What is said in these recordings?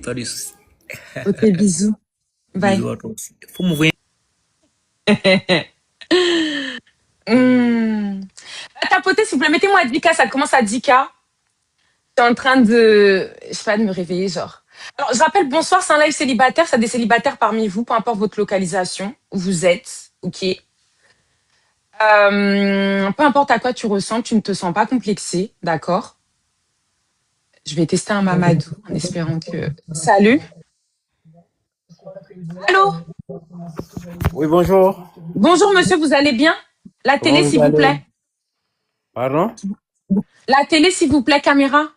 pas de soucis. Ok, bisous. Bye. Bisous à toi aussi. Faut m'ouvrir. Tapoter, s'il vous plaît. Mettez-moi à 10K, ça commence à 10K. Je suis en train de, je sais pas, de me réveiller, genre. Alors, je rappelle, bonsoir, c'est un live célibataire. Ça a des célibataires parmi vous, peu importe votre localisation, où vous êtes. Ok. Peu importe à quoi tu ressens, tu ne te sens pas complexé, d'accord? Je vais tester un Mamadou en espérant que. Salut. Allô? Oui, bonjour. Bonjour, monsieur, vous allez bien? La Comment télé, vous s'il vous allez? plaît. Pardon? La télé, s'il vous plaît, caméra.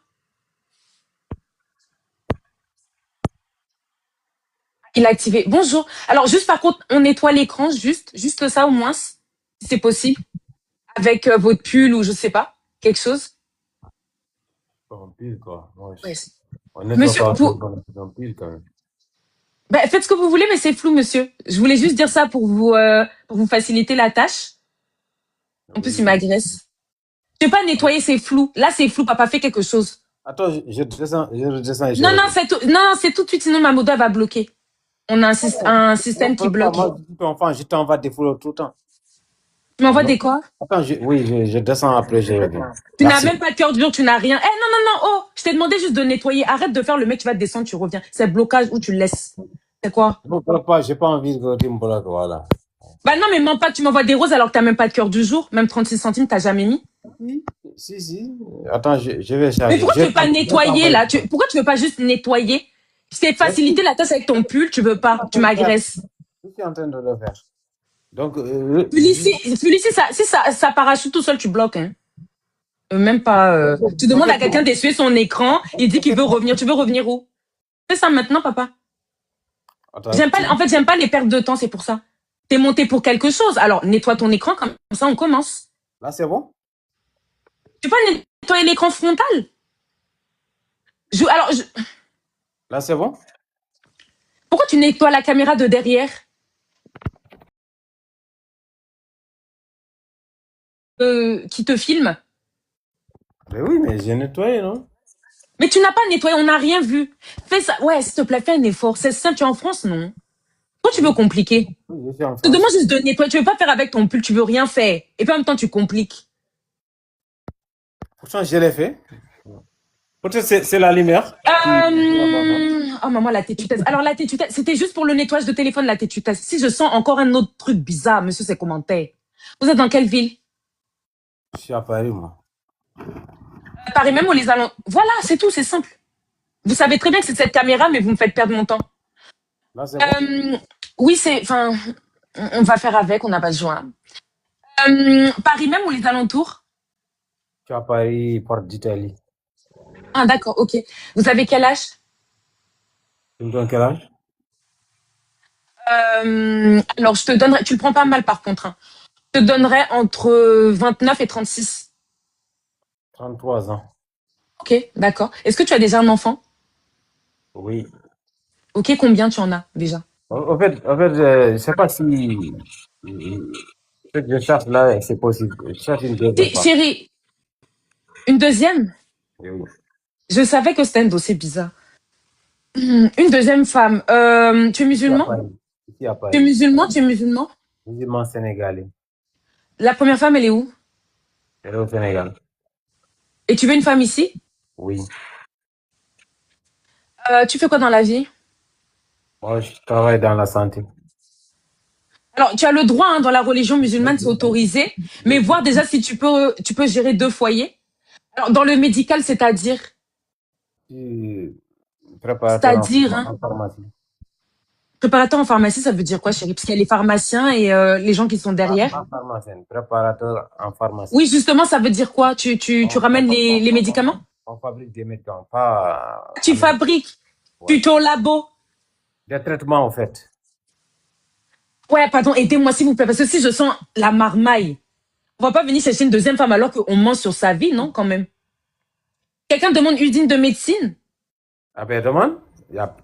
Il a activé. Bonjour. Alors, juste par contre, on nettoie l'écran, juste ça au moins, si c'est possible, avec votre pull ou je sais pas, quelque chose. En pile, quoi. Ouais. On nettoie Monsieur, pas tout vous, en pile, quand même. ben, faites ce que vous voulez, mais c'est flou, monsieur. Je voulais juste dire ça pour vous faciliter la tâche. En plus, il Oui. m'agresse. Je vais pas nettoyer, c'est flou. Là, c'est flou, papa, fais quelque chose. Attends, je descends et je Non, non, reviens. c'est tout de suite, sinon ma moto elle va bloquer. On a un Non, système qui pas, bloque. moi, je suis enfant, je t'envoie des photos tout le temps. Tu m'envoies Non? des quoi? Attends, oui, je descends après, je reviens. Tu n'as Merci. même pas de cœur dur, tu n'as rien. Eh, non, non, non, oh, je t'ai demandé juste de nettoyer. Arrête de faire le mec, tu vas te descendre, tu reviens. C'est blocage ou tu le laisses. C'est quoi? Non, pas, j'ai pas envie que tu me bloques, voilà. Bah non, mais mens pas que tu m'envoies des roses alors que t'as même pas de cœur du jour. Même 36 centimes, t'as jamais mis. Si. Attends, je vais Mais charger. pourquoi tu veux pas nettoyer, là? Pourquoi tu veux pas juste nettoyer? Je t'ai facilité la tâche avec ton pull, tu veux pas. Tu m'agresses. Je suis en train de le faire. Donc, Celui-ci, ça parachute tout seul, tu bloques, hein. Même pas. Tu en demandes à fait, quelqu'un d'essuyer son écran, il dit qu'il veut revenir. Tu veux revenir où? Fais ça maintenant, papa. attends, En fait, j'aime pas les pertes de temps, c'est pour ça. T'es monté pour quelque chose, alors nettoie ton écran, comme ça on commence. là, c'est bon? Tu peux nettoyer l'écran frontal? Alors, Là, c'est bon? pourquoi tu nettoies la caméra de derrière qui te filme? Mais oui, mais j'ai nettoyé, non? Mais tu n'as pas nettoyé, on n'a rien vu. Fais ça. Ouais, s'il te plaît, fais un effort. C'est simple, tu es en France, non? Toi, tu veux compliquer? Oui, je suis en Je te demande France. juste de nettoyer. Tu veux pas faire avec ton pull, tu veux rien faire. Et puis en même temps, tu compliques. Pourtant, je l'ai fait. Peut-être c'est la lumière. Oh maman, la tétutesse. Alors la tétutesse, c'était juste pour le nettoyage de téléphone, la tétutesse. Si je sens encore un autre truc bizarre, monsieur, c'est commentaire. Vous êtes dans quelle ville? Je suis à Paris, moi. À Paris même, on les allons. Voilà, c'est tout, c'est simple. Vous savez très bien que c'est cette caméra, mais vous me faites perdre mon temps. Là, c'est bon? Oui, enfin, on va faire avec, on n'a pas besoin. Paris même ou les alentours? Je suis à Paris, Porte d'Italie. Ah, d'accord, ok. Vous avez quel âge? Tu me donnes quel âge? Alors, je te donnerai, tu le prends pas mal par contre, hein. Je te donnerai entre 29 et 36. 33 ans. Ok, d'accord. Est-ce que tu as déjà un enfant? Oui. Ok, combien tu en as déjà? En fait, je ne sais pas si ce que je cherche là, c'est possible. Je cherche une deuxième femme. Chérie, une deuxième? Oui. Je savais que c'était un dossier bizarre. Une deuxième femme. Tu es Ici à musulman? Paris. Ici à Tu es Paris. musulman? Tu es musulman? Musulman sénégalais. La première femme, elle est où? Elle est au Sénégal. Et tu veux une femme ici? Oui. Tu fais quoi dans la vie? Moi, je travaille dans la santé. Alors, tu as le droit, hein, dans la religion musulmane, c'est autorisé, mais voir déjà si tu peux gérer deux foyers. Alors, dans le médical, c'est-à-dire, Je suis préparateur c'est-à-dire, hein, en pharmacie. préparateur en pharmacie, ça veut dire quoi, chérie? Parce qu'il y a les pharmaciens et les gens qui sont derrière. Pas pharmacien, préparateur en pharmacie. Oui, justement, ça veut dire quoi? Tu ramènes les médicaments? On fabrique des médicaments, pas Tu fabriques, tu ouais. es au labo. Des traitements, en fait. Ouais, pardon, aidez-moi s'il vous plaît, parce que si je sens la marmaille, on va pas venir chercher une deuxième femme alors qu'on ment sur sa vie, non, quand même. Quelqu'un demande usine de médecine. Ah ben, demande. Bah,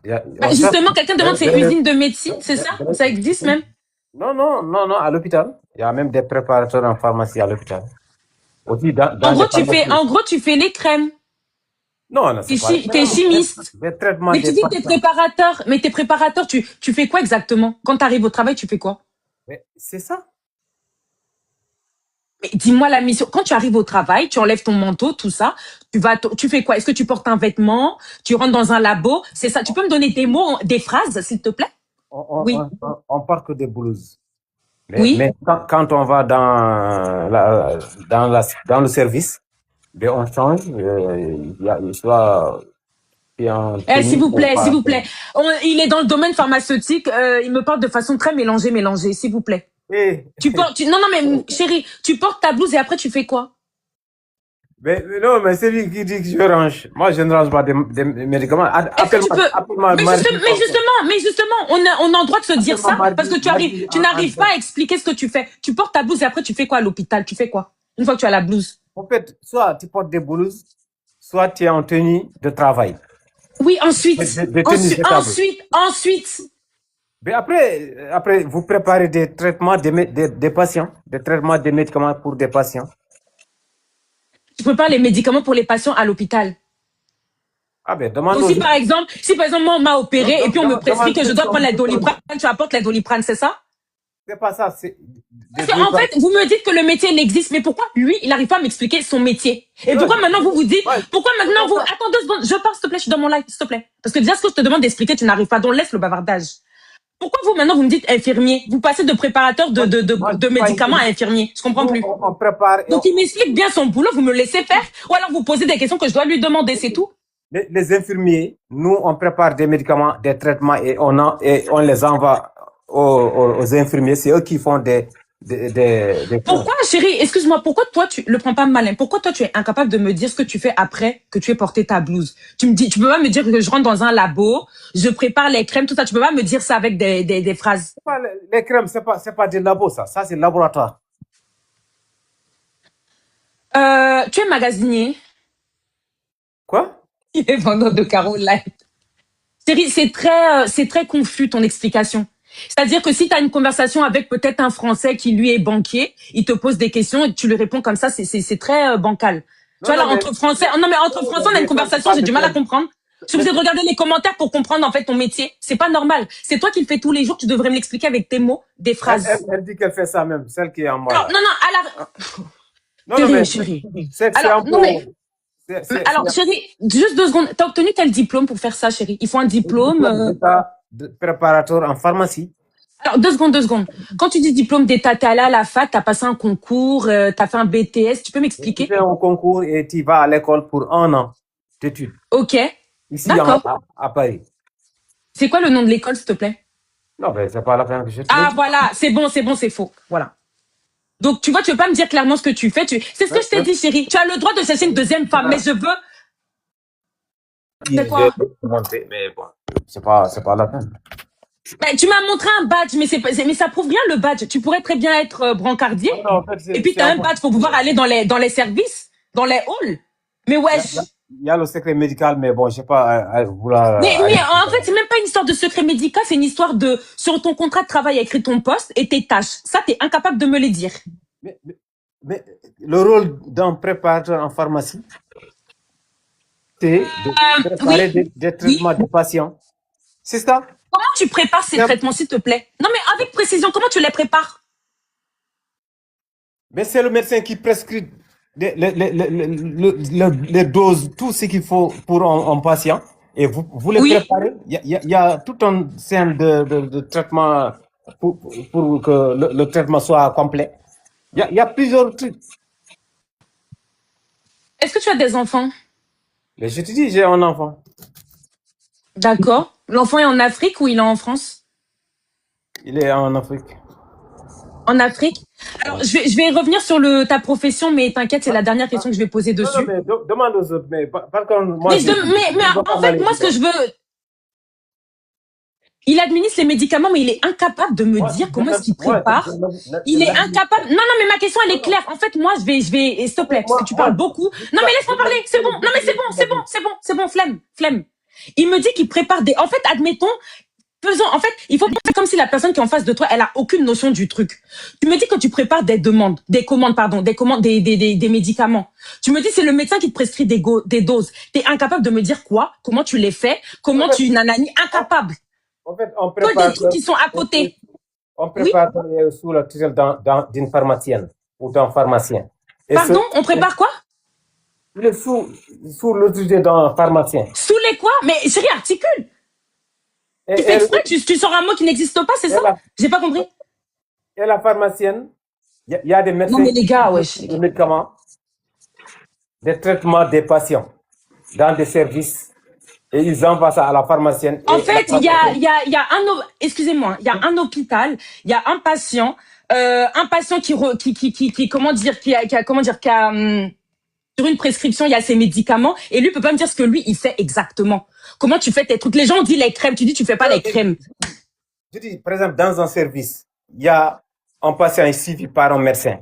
justement, quelqu'un demande c'est usine de médecine, c'est ça? Ça existe même? Non, à l'hôpital. Il y a même des préparateurs en pharmacie à l'hôpital. Aussi, dans En des gros, pharmacies. tu fais les crèmes. Non, non, c'est pas les T'es mêmes. chimiste. Les traitements Mais tu des dis que t'es patients. préparateur. Mais t'es préparateur, tu fais quoi exactement? Quand t'arrives au travail, tu fais quoi? Mais c'est ça. Mais dis-moi la mission. Quand tu arrives au travail, tu enlèves ton manteau, tout ça. Tu fais quoi? Est-ce que tu portes un vêtement? Tu rentres dans un labo? C'est ça. Tu peux me donner des mots, des phrases, s'il te plaît? Oui. On parle que des blouses. Oui. Mais quand on va dans le service, ben on change. Soit et en S'il tenue vous ou plaît, s'il pas. vous plaît. Il est dans le domaine pharmaceutique. Il me parle de façon très mélangée, s'il vous plaît. Eh, Non, non, mais chérie, tu portes ta blouse et après tu fais quoi? mais non, mais c'est lui qui dit que je range. Moi, je ne range pas des médicaments. Est-ce que tu peux Appelle-moi Mardi. mais justement, on a le droit de se dire Appelle-moi ça parce que Mardi tu n'arrives pas à expliquer ce que tu fais. Tu portes ta blouse et après tu fais quoi à l'hôpital? Tu fais quoi? Une fois que tu as la blouse. En fait, soit tu portes des blouses, soit tu es en tenue de travail. Oui, De tenue de table. ensuite. Mais après, vous préparez des traitements des patients, des traitements des médicaments pour des patients. Tu prépares les médicaments pour les patients à l'hôpital. Ah ben, demande Donc aux autres. si par exemple, moi, on m'a opéré et puis on me prescrit Demande que je ceux dois qui ont prendre la diplôme. Doliprane, tu apportes la Doliprane, c'est ça? C'est pas ça, c'est Parce qu'en fait, vous me dites que le métier n'existe, mais pourquoi lui, il n'arrive pas à m'expliquer son métier? Et pourquoi maintenant vous dites, pourquoi maintenant vous, attends 2 secondes, je parle s'il te plaît, je suis dans mon live, s'il te plaît. Parce que déjà, ce que je te demande d'expliquer, tu n'arrives pas, donc laisse le bavardage. Pourquoi vous maintenant vous me dites infirmier? Vous passez de préparateur de médicaments à infirmier. Je comprends plus. On prépare. Donc il m'explique bien son boulot, vous me laissez faire, ou alors vous posez des questions que je dois lui demander, c'est tout. Les infirmiers, nous, on prépare des médicaments, des traitements et on les envoie aux infirmiers. C'est eux qui font des cours. Pourquoi, chérie, excuse-moi, pourquoi toi tu le prends pas malin? Pourquoi toi tu es incapable de me dire ce que tu fais après que tu aies porté ta blouse? Tu peux pas me dire que je rentre dans un labo, je prépare les crèmes, tout ça. Tu peux pas me dire ça avec des phrases. Les crèmes, c'est pas des labos, ça. Ça, c'est le laboratoire. Tu es magasinier. Quoi? Il est vendeur de Caroline. Chérie, c'est très confus ton explication. C'est-à-dire que si tu as une conversation avec peut-être un Français qui lui est banquier, il te pose des questions et tu lui réponds comme ça, c'est très bancal. Tu vois là, entre Français, non mais entre Français on a une conversation, j'ai du mal à comprendre. Je suis obligée de regarder les commentaires pour comprendre en fait ton métier. C'est pas normal. C'est toi qui le fais tous les jours, tu devrais me l'expliquer avec tes mots, des phrases. Elle dit qu'elle fait ça même, celle qui est en moi. Alors, non, non, Non, non, mais chérie. c'est Alors, un non mais, peu. alors chérie, juste 2 secondes. T'as obtenu quel diplôme pour faire ça, chérie? Il faut un diplôme. De préparateur en pharmacie. Alors, 2 secondes. Quand tu dis diplôme d'État, t'es allé à la fac, t'as passé un concours, t'as fait un BTS, tu peux Tu m'expliquer? fais un concours et tu vas à l'école pour 1 an d'études. Ok, Ici d'accord. à Paris. C'est quoi le nom de l'école, s'il te plaît? Non, mais c'est pas la fin que je te Ah, dis. voilà, c'est faux. Voilà. Donc, tu vois, tu veux pas me dire clairement ce que tu fais. C'est ce que je t'ai dit, chérie. Tu as le droit de chercher une deuxième femme, mais je veux... C'est quoi? Mais bon, c'est pas la fin. Ben, tu m'as montré un badge, mais ça prouve rien le badge. Tu pourrais très bien être brancardier. Non, en fait, Et puis, t'as un badge pour pouvoir aller dans les services, dans les halls. Mais wesh. Il y a le secret médical, mais bon, je sais pas vouloir. Mais en fait, c'est même pas une histoire de secret médical, c'est une histoire de sur ton contrat de travail, il y a écrit ton poste et tes tâches. Ça, t'es incapable de me les dire. Mais le rôle d'un préparateur en pharmacie, c'est de préparer Oui, des oui. traitements de patients. C'est ça? Comment tu prépares ces traitements, s'il te plaît? Non, mais avec précision, comment tu les prépares? Mais c'est le médecin qui prescrit les doses, tout ce qu'il faut pour un patient. Et vous les Oui. préparez. Il y a tout un scène de traitement pour que le traitement soit complet. Il y a plusieurs trucs. Est-ce que tu as des enfants? Mais je te dis, j'ai un enfant. D'accord. L'enfant est en Afrique ou il est en France? Il est en Afrique. En Afrique. Alors, je vais revenir sur ta profession, mais t'inquiète, c'est la dernière question que je vais poser Non, dessus. mais demande aux autres. Mais par contre, moi, Mais en fait, moi, ce que je veux, il administre les médicaments, mais il est incapable de me dire comment est-ce qu'il prépare. Il est incapable. Non, non, mais ma question, elle est claire. En fait, moi, s'il te plaît, parce que tu parles beaucoup. Non, mais laisse-moi parler. C'est bon. Non, mais c'est bon, flemme. Il me dit qu'il prépare en fait, admettons, Faisons, en fait, il faut faire comme si la personne qui est en face de toi, elle a aucune notion du truc. Tu me dis que tu prépares des médicaments. Tu me dis c'est le médecin qui te prescrit des doses. T'es incapable de me dire quoi, comment tu les fais, comment tu nanani, incapable. En fait, on Que prépare. des trucs qui sont à côté. On Oui, prépare sous la tutelle d'une pharmacienne ou d'un pharmacien. Et pardon, on prépare quoi? il est sous le tutelle d'un pharmacien. Sous les quoi? Mais chérie, articule. Et, Tu fais exprès, tu sors un mot qui n'existe pas, c'est ça? J'ai pas compris. Et la pharmacienne, il y a des médecins, Non mais les gars, ouais. des médicaments, des traitements des patients dans des services et ils envoient ça à la pharmacienne. En fait, il y a excusez-moi, il y a un hôpital, il y a un patient qui comment dire, qui a sur une prescription, il y a ses médicaments et lui peut pas me dire ce que lui il fait exactement. Comment tu fais tes trucs? Les gens ont dit les crèmes, tu dis tu fais pas les crèmes. Je dis, par exemple, dans un service, il y a un patient suivi par un médecin.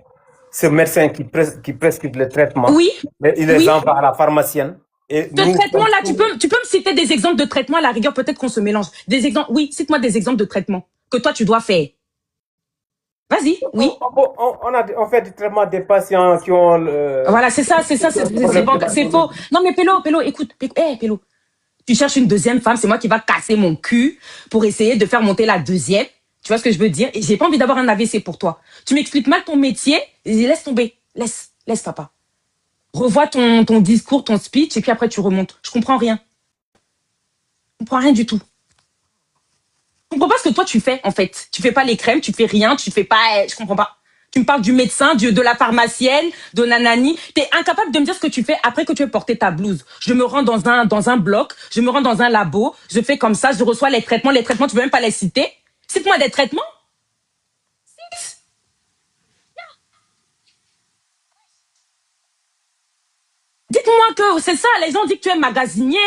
Ce médecin qui prescrit le traitement, oui, il les envoie à la pharmacienne. Et de traitement là, tu peux me citer des exemples de traitement à la rigueur, peut-être qu'on se mélange. Des exemples, oui, cite-moi des exemples de traitement que toi tu dois faire. Vas-y, oui. On fait du traitement des patients qui ont Voilà, c'est faux. Non mais Pélo, écoute, Pélo. Tu cherches une deuxième femme, c'est moi qui va casser mon cul pour essayer de faire monter la deuxième. Tu vois ce que je veux dire? Et j'ai pas envie d'avoir un AVC pour toi. Tu m'expliques mal ton métier, et laisse tomber. Laisse papa. Revois ton discours, ton speech, et puis après tu remontes. Je comprends rien. Je comprends rien du tout. Je comprends pas ce que toi tu fais, en fait. Tu fais pas les crèmes, tu fais rien, tu fais pas, je comprends pas. Tu me parles du médecin, de la pharmacienne, de nanani. T'es incapable de me dire ce que tu fais après que tu aies porté ta blouse. Je me rends dans un bloc, je me rends dans un labo, je fais comme ça, je reçois les traitements, tu veux même pas les citer. Cite-moi des traitements. Dites-moi que c'est ça, les gens disent que tu es magasinier,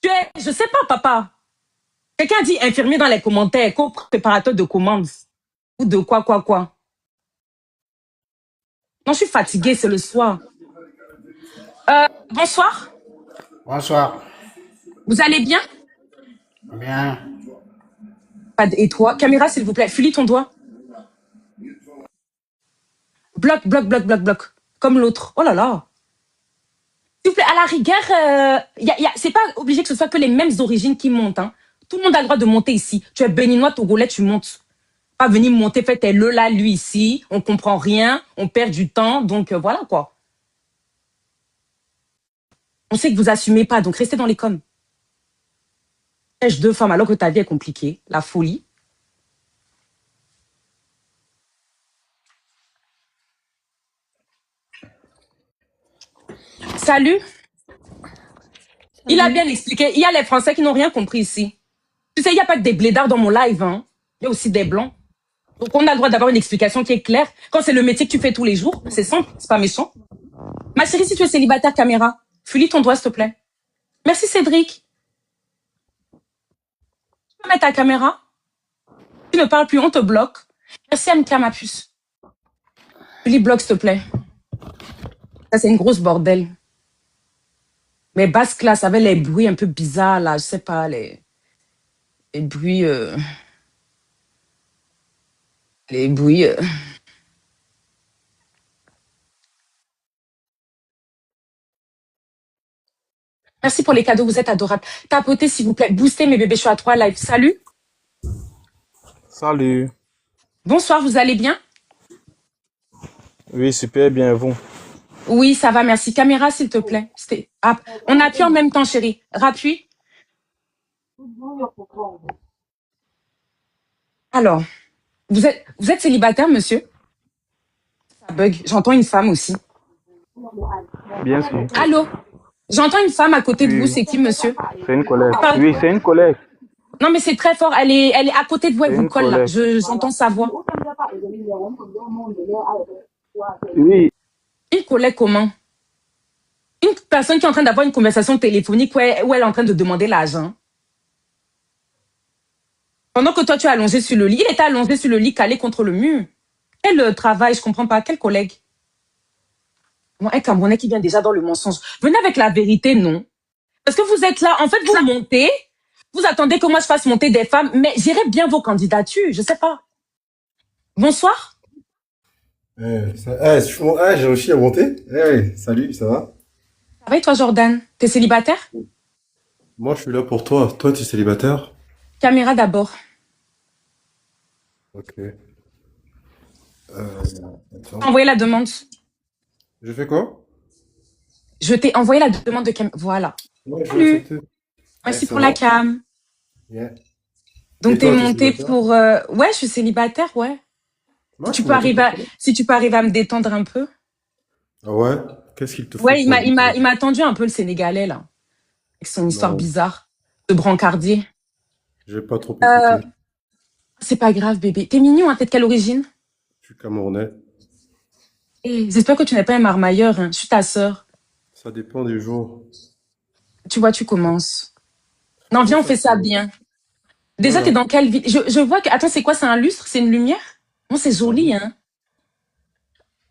je sais pas, papa. Quelqu'un dit infirmier dans les commentaires, préparateur de commandes. Ou de quoi. Non, je suis fatiguée, c'est le soir. Bonsoir. Bonsoir. Vous allez bien? Bien. Et toi? Caméra, s'il vous plaît. Fulis ton doigt. Bloc. Comme l'autre. Oh là là. S'il vous plaît, à la rigueur, c'est pas obligé que ce soit que les mêmes origines qui montent. Hein. Tout le monde a le droit de monter ici. Tu es béninois, togolais, tu montes. Pas venir monter, fait tes le là, lui ici. On comprend rien, on perd du temps. Donc voilà quoi. On sait que vous assumez pas, donc restez dans les coms. Pêche deux femmes alors que ta vie est compliquée. La folie. Salut. Il a bien expliqué. Il y a les Français qui n'ont rien compris ici. Tu sais, il n'y a pas que des blédards dans mon live. Hein. Il y a aussi des blancs. Donc, on a le droit d'avoir une explication qui est claire. Quand c'est le métier que tu fais tous les jours, c'est simple, c'est pas méchant. Ma chérie, si tu es célibataire, caméra, fulis ton doigt, s'il te plaît. Merci, Cédric. Tu peux mettre ta caméra? Tu ne parles plus, on te bloque. Merci, MK, ma puce. Fulis bloc, s'il te plaît. Ça, c'est une grosse bordel. Mais basse classe, avec les bruits un peu bizarres, là, je sais pas, les bruits... Les bruits... Merci pour les cadeaux, vous êtes adorables. Tapotez, s'il vous plaît. Boostez, mes bébés, je suis à 3 live. Salut. Salut. Bonsoir, vous allez bien? Oui, super bien, vous. Oui, ça va, merci. Caméra, s'il te plaît. Ah, on appuie en même temps, chérie. Rappuie. Alors, vous êtes célibataire, monsieur? Ça bug. J'entends une femme aussi. Bien sûr. Allô? J'entends une femme à côté de vous. Oui. C'est qui, monsieur? C'est une collègue. Pardon. Oui, c'est une collègue. Non, mais c'est très fort. Elle est à côté de vous. Elle C'est vous une colle, là. collègue. J'entends sa voix. Oui, Une collègue comment? Une personne qui est en train d'avoir une conversation téléphonique où elle est en train de demander l'argent. Pendant que toi, tu es allongé sur le lit. Il était allongé sur le lit, calé contre le mur. Quel travail, je comprends pas. Quel collègue? Bon, un Camerounais qui vient déjà dans le mensonge. Venez avec la vérité, non? Parce que vous êtes là, en fait, vous montez, Vous attendez que moi je fasse monter des femmes, mais j'irai bien vos candidatures, je sais pas. Bonsoir. J'ai réussi à monter. Salut, ça va? Ça va et toi, Jordan? T'es célibataire? Moi, je suis là pour toi. Toi, tu es célibataire? Caméra d'abord. Ok. T'as Attends. envoyé la demande. Je fais quoi? Je t'ai envoyé la demande de caméra. Voilà. Ouais, je vais Salut. accepter. Merci Ça pour la va? cam. Yeah. Donc Et t'es toi, tu es monté célibataire? pour. Ouais, je suis célibataire, ouais. Moi, je suis monté pour toi. Si tu peux arriver à me détendre un peu. Ah ouais? Qu'est-ce qu'il te faut Ouais, pour il m'a tendu un peu le Sénégalais là, avec son histoire Non, bizarre de brancardier. j'ai pas trop Euh, écouté. c'est pas grave, bébé. T'es mignon, hein, t'es de quelle origine? Je suis camerounais. J'espère que tu n'es pas un marmailleur, hein. Je suis ta sœur. Ça dépend des jours. Tu vois, tu commences. Non, Comment viens, on ça fait se ça fait? bien. Déjà, t'es Voilà. dans quelle ville? Je vois que. Attends, c'est quoi? C'est un lustre? C'est une lumière? Non, c'est Ah joli, oui. hein.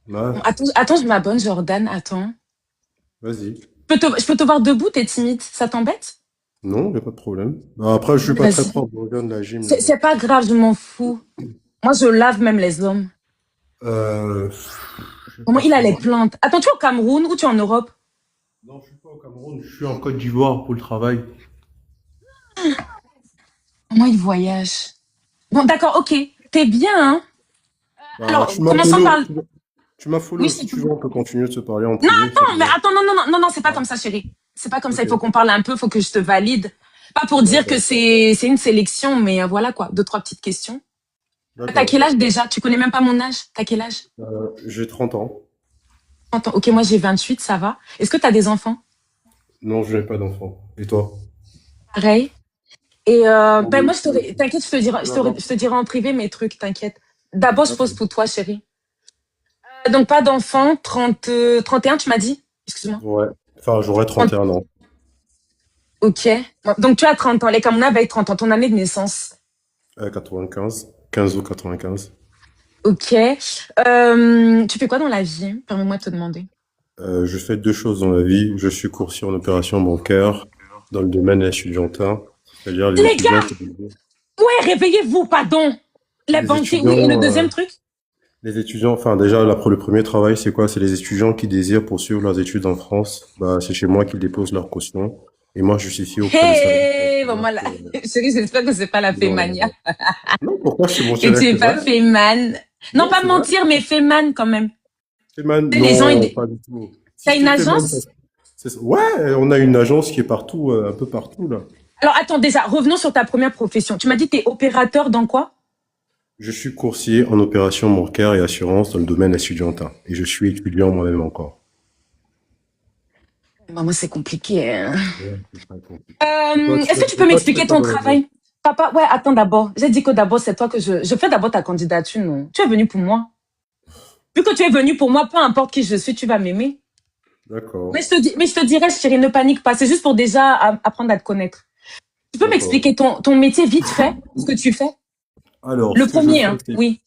Ouais, Bon, attends, je m'abonne, Jordan. Attends. vas-y. Je peux te voir debout, t'es timide. Ça t'embête? Non, y a pas de problème. Bah, après, je suis pas très Vas-y. propre. Je regarde la gym là, C'est donc. pas grave, je m'en fous. Moi, je lave même les hommes. Euh, je sais Comment pas il a les trop. plantes? Attends, tu es au Cameroun ou tu es en Europe? Non, je suis pas au Cameroun, je suis en Côte d'Ivoire pour le travail. Moi, il voyage. Bon, d'accord, ok. T'es bien, hein? Bah, Alors, commençons par. tu m'as Oui, follow. Si c'est tu tout. veux, on peut continuer de se parler en Non, privé, ça te mais va. attends, non, c'est pas Ah, comme ça, chérie. C'est pas comme ça. ok, Il faut qu'on parle un peu, il faut que je te valide. Pas pour dire que d'accord, c'est une sélection, mais voilà quoi. Deux, trois petites questions. T'as d'accord. quel âge déjà? Tu connais même pas mon âge? T'as quel âge? J'ai 30 ans. 30 ans. Ok, moi j'ai 28, ça va. Est-ce que t'as des enfants? Non, je n'ai pas d'enfant. Et toi? Pareil. Et ben moi, Oui. t'inquiète, D'accord. je te dirai en privé mes trucs, t'inquiète. D'abord, je Ok. pose pour toi, chérie. Donc pas d'enfants, 31, tu m'as dit? Excuse-moi. Ouais. Enfin, j'aurai 31 ans. Ok. Donc tu as 30 ans. Les Camerounais avec 30 ans. Ton année de naissance. 95. 15 août 95. Ok. Tu fais quoi dans la vie? Permets-moi de te demander. Je fais deux choses dans la vie. Je suis courtier en opération bancaire dans le domaine étudiantin, c'est-à-dire les Les étudiants gars! Ouais, réveillez-vous, pardon. Les les banquiers, oui. Et le étudiants, deuxième truc? les étudiants, enfin déjà là pour le premier travail, c'est quoi? C'est les étudiants qui désirent poursuivre leurs études en France. Bah c'est chez moi qu'ils déposent leur caution et moi je justifie auprès des services Hey, bon, consulaires voilà. que Chérie, j'espère que c'est pas la ils ont fémania. raison. Non, pourquoi je te Et tu mentirais? es C'est pas vrai? fémane. Non, Non, pas c'est vrai. mentir, mais fémane quand même. Feman, Tu sais, les gens, non, pas du tout. Si t'as une j'étais Feman, agence? ouais, on a une agence qui est partout, un peu partout là. Alors, attends, déjà, revenons sur ta première profession. Tu m'as dit que t'es opérateur dans quoi? Je suis coursier en opération bancaire et assurance dans le domaine estudiantin et je suis étudiant moi-même encore. Bah, moi, c'est compliqué, hein. Ouais, c'est très compliqué. Et toi, Est-ce que tu peux et toi, tu fais m'expliquer quoi ton dans la vie? travail? Papa, ouais, attends d'abord. J'ai dit que d'abord, c'est toi que je fais d'abord ta candidature, non? Tu es venu pour moi. Vu que tu es venu pour moi, peu importe qui je suis, tu vas m'aimer. D'accord, Mais je te dirais, chérie, ne panique pas. C'est juste pour déjà apprendre à te connaître. Tu peux d'accord. m'expliquer ton métier vite fait, ce que tu fais? Alors, Le ce que je premier, fais, hein, c'est oui.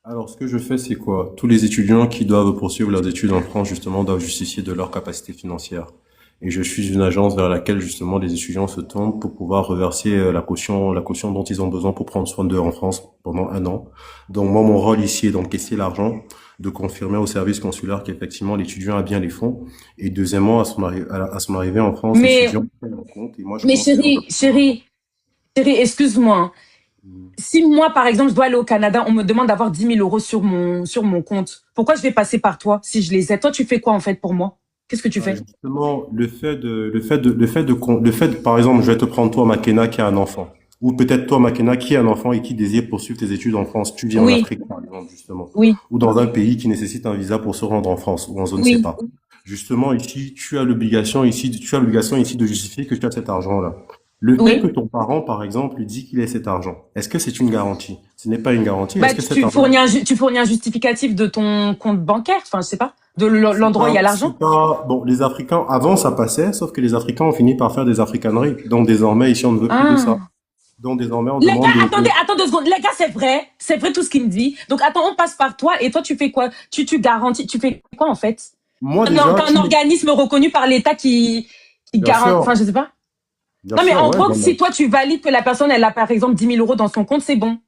Alors, ce que je fais, c'est quoi? Tous les étudiants qui doivent poursuivre leurs études en France, justement, doivent justifier de leur capacité financière. Et je suis une agence vers laquelle, justement, les étudiants se tournent pour pouvoir reverser la caution dont ils ont besoin pour prendre soin d'eux en France pendant un an. Donc, moi, mon rôle ici est d'encaisser l'argent, de confirmer au service consulaire qu'effectivement l'étudiant a bien les fonds. Et deuxièmement, à son arrivée en France, Mais, l'étudiant paye un compte et moi, je mais transfère le chérie, excuse-moi, hein. Si moi, par exemple, je dois aller au Canada, on me demande d'avoir 10 000 euros sur mon compte. Pourquoi je vais passer par toi si je les ai? Toi, tu fais quoi en fait pour moi? Qu'est-ce que tu fais? Justement, par exemple, je vais te prendre toi, Makena, qui a un enfant. Ou peut-être toi, Makena, qui a un enfant et qui désire poursuivre tes études en France. Tu vis en Oui, Afrique, par exemple, justement. oui, Ou dans un pays qui nécessite un visa pour se rendre en France ou en zone oui. CEPA. Justement, ici, tu as l'obligation ici de justifier que tu as cet argent-là. Le fait que Oui. ton parent, par exemple, lui dit qu'il ait cet argent, est-ce que c'est une garantie? Ce n'est pas une garantie. Bah, Est-ce que cet argent tu fournis un justificatif de ton compte bancaire, enfin, je sais pas, de l'endroit où il y a C'est l'argent. pas, bon, les Africains, avant ça passait, sauf que les Africains ont fini par faire des africaneries. Donc désormais, ici, on ne veut plus de ça. Ah. Donc désormais, on Les gars, demande attends 2 secondes. Les gars, c'est vrai tout ce qu'il me dit. Donc, attends, on passe par toi et toi, tu fais quoi? Tu garantis, tu fais quoi en fait? moi Non, déjà, t'as un organisme reconnu par l'État qui bien garantit, sûr, enfin, je sais pas. Bien Non, mais sûr, en ouais. gros, si toi, tu valides que la personne, elle a par exemple 10 000 euros dans son compte, c'est bon.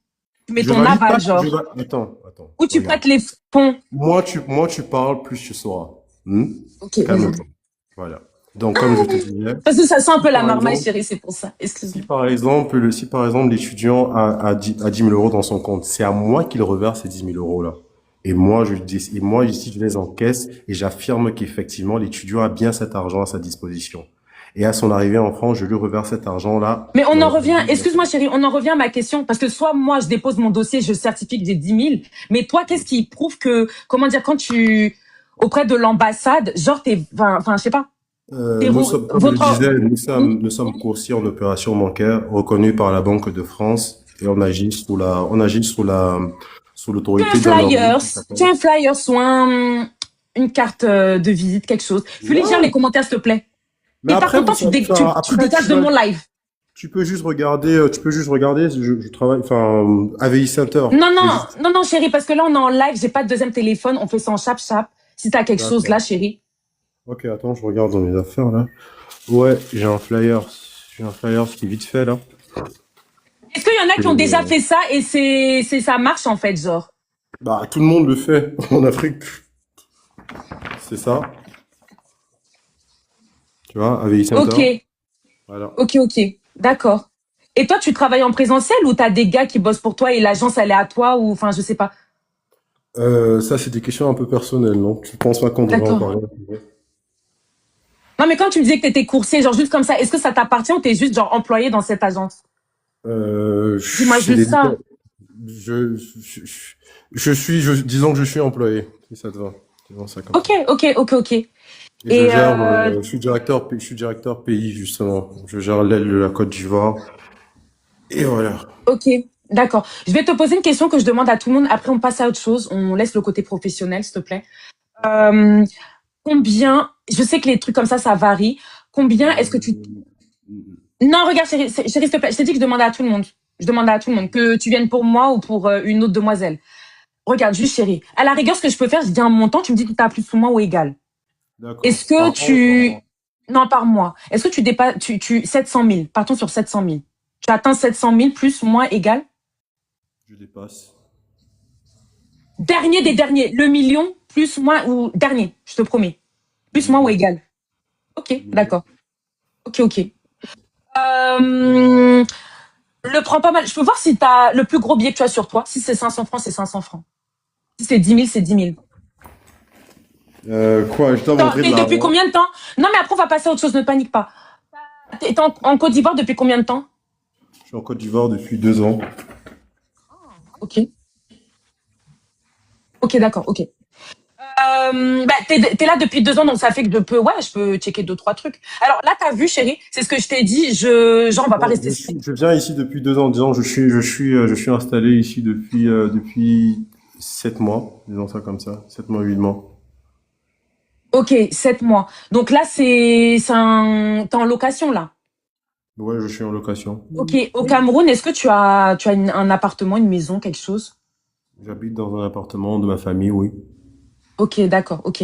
Tu mets Je ton valide aval, pas. genre. Attends. Ou tu Regarde. prêtes les fonds. Moi, tu parles, plus tu sauras. Ok, vas-y. Calme-toi. Voilà. Donc, comme je te disais, Parce que ça sent un peu si la par marmaille, exemple, chérie, c'est pour ça. si Excuse-moi. par exemple, l'étudiant a 10 000 euros dans son compte, c'est à moi qu'il reverse ces 10 000 euros là. Et moi, ici, je les encaisse et j'affirme qu'effectivement, l'étudiant a bien cet argent à sa disposition. Et à son arrivée en France, je lui reverse cet argent-là. Mais on en revient, excuse-moi chérie, on en revient à ma question. Parce que soit moi, je dépose mon dossier, je certifie que j'ai 10 000. Mais toi, qu'est-ce qui prouve que, comment dire, quand tu, auprès de l'ambassade, genre enfin, je sais pas. Nous sommes, comme je le Votre, disais, nous sommes courtiers en opération bancaire reconnus par la Banque de France et sous l'autorité d'un organisme qui tu s'appelle. as un flyer ou une carte de visite, quelque chose. Fais-les lire les Ouais. commentaires, s'il te plaît. Mais T'es pas après, content, tu dégages de mon live. tu peux juste regarder, je travaille, enfin, AVI Center. Non, C'est non, juste, non, non, chérie, parce que là, on est en live, j'ai pas de deuxième téléphone, on fait ça en chap-chap. Si t'as quelque chose là, d'accord. chérie. Ok, attends, je regarde dans mes affaires, là. Ouais, j'ai un flyer qui est vite fait, là. Est-ce qu'il y en a qui ont déjà Euh, fait ça et ça marche en fait, genre? Bah, tout le monde le fait en Afrique. C'est ça. Tu vois, AVI Ok, Center. Voilà. ok, d'accord. Et toi, tu travailles en présentiel ou t'as des gars qui bossent pour toi et l'agence elle est à toi ou enfin je sais pas. Ça, c'est des questions un peu personnelles, non? Tu penses pas qu'on devrait en D'accord. parler? Non mais quand tu me disais que t'étais coursier, genre juste comme ça, est-ce que ça t'appartient ou t'es juste genre employé dans cette agence? Dis-moi C'est juste délicat. ça. Disons que je suis employé, si ça te va. Disons ça comme ça. Ok. Et je Et gère, je suis directeur pays, justement. Je gère l'aile de la Côte d'Ivoire. Et voilà. ok, d'accord. Je vais te poser une question que je demande à tout le monde. Après, on passe à autre chose. On laisse le côté professionnel, s'il te plaît. Euh, combien, je sais que les trucs comme ça varie. Combien est-ce que tu... Non, regarde, chérie, s'il te plaît, je t'ai dit que je demandais à tout le monde. Je demandais à tout le monde que tu viennes pour moi ou pour une autre demoiselle. Regarde, juste chérie. À la rigueur, ce que je peux faire, je dis un montant, tu me dis que tu as plus ou moins ou égal. D'accord. Est-ce que Par an, par tu... mois. Non, par mois. Est-ce que tu dépasses... 700 000. Partons sur 700 000. Tu atteins 700 000 plus ou moins égal. Je dépasse. Dernier des derniers. Le million plus ou moins ou... Dernier, je te promets. Plus ou moins ou Million. égal. Ok, Million. d'accord. Ok. Le prends pas mal. Je peux voir si t'as le plus gros billet que tu as sur toi. Si c'est 500 francs, c'est 500 francs. Si c'est 10 000, c'est 10 000. Quoi, je dois montrer de T'es depuis l'argent. combien de temps? Non, mais après, on va passer à autre chose. Ne panique pas. T'es en Côte d'Ivoire depuis combien de temps? Je suis en Côte d'Ivoire depuis 2 ans. Ok. Ok, d'accord, ok. T'es là depuis 2 ans, donc ça fait que je peux checker 2, 3 trucs. Alors là, t'as vu, chérie, c'est ce que je t'ai dit. Genre, on va pas Bon, rester. je viens ici depuis 2 ans. Disons, je suis installé ici depuis 7 mois. Disons ça comme ça. 7 mois, 8 mois. Ok, 7 mois. Donc là, t'es en location là. Ouais, je suis en location. Ok, au Cameroun, est-ce que tu as un appartement, une maison, quelque chose? J'habite dans un appartement de ma famille, oui. Ok, d'accord, ok.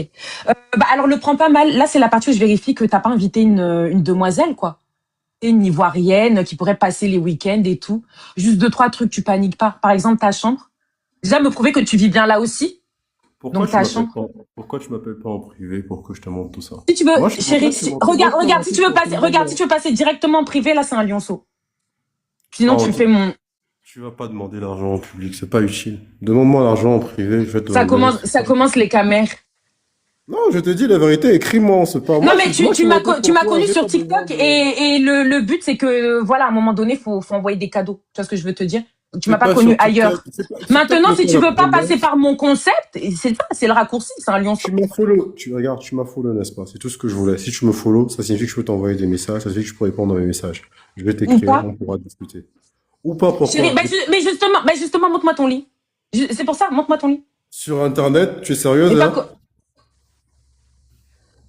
Alors le prends pas mal. Là, c'est la partie où je vérifie que t'as pas invité une demoiselle, quoi. Une Ivoirienne qui pourrait passer les week-ends et tout. Juste 2, 3 trucs, tu paniques pas. Par exemple, ta chambre. Déjà, me prouver que tu vis bien là aussi. Pourquoi Donc tu ta m'appelles chambre. pas, pourquoi tu m'appelles pas en privé pour que je te montre tout ça? Si tu veux, Moi, je suis en chérie, train de te montrer. Moi, je te regarde, montre tout ça, si tu veux passer directement en privé, là, c'est un lionceau. Sinon, tu Non, fais mon... tu vas pas demander l'argent en public, c'est pas utile. Demande-moi l'argent en privé, je vais te le donner. Ça commence les camères. Non, je te dis la vérité, écris-moi, c'est pas Non, moi. mais Moi, je tu te m'as m'appelle tu pour m'as toi, connu j'ai sur pas besoin TikTok de. et le but c'est que voilà, à un moment donné, faut envoyer des cadeaux. Tu vois ce que je veux te dire? Tu m'as C'est pas pas connu sur TikTok. ailleurs. TikTok Maintenant, n'est si pas tu la veux pas passer promo. par mon concept, c'est ça, c'est le raccourci, c'est un lionceau. Tu m'as follow. Regarde, tu m'as follow, n'est-ce pas? C'est tout ce que je voulais. Si tu me follow, ça signifie que je peux t'envoyer des messages, ça signifie que je peux répondre à mes messages. Je vais Ou t'écrire, pas. on pourra discuter. Ou pas, Chérie, pourquoi? mais justement, montre-moi ton lit. C'est pour ça, montre-moi ton lit. Sur Internet, tu es sérieuse Et pas là? co-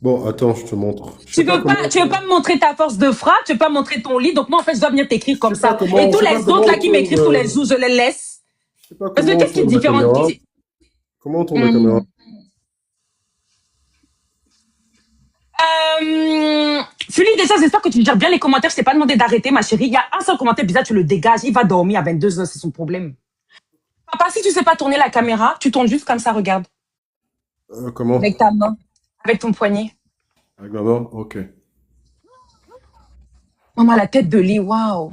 Bon, attends, je te montre. Je sais pas comment. tu veux pas me montrer ta force de frappe, tu veux pas montrer ton lit, donc moi en fait je dois venir t'écrire Je comme sais pas ça. Et comment. tous Je sais pas les comment autres là on qui tourne. m'écrivent tous les jours, je les laisse. Je sais pas Parce que comment on qu'est-ce qui est tourne la différent? caméra. Comment on tourne la caméra? Euh, Sully, déjà, j'espère que tu gères bien les commentaires. Je t'ai pas demandé d'arrêter, ma chérie. Il y a un seul commentaire bizarre, tu le dégages. Il va dormir à 22h, c'est son problème. Papa, si tu sais pas tourner la caméra, tu tournes juste comme ça, regarde. Comment? Avec ta main. Avec ton poignet. Avec ma main? Ok. Maman, la tête de lit, waouh.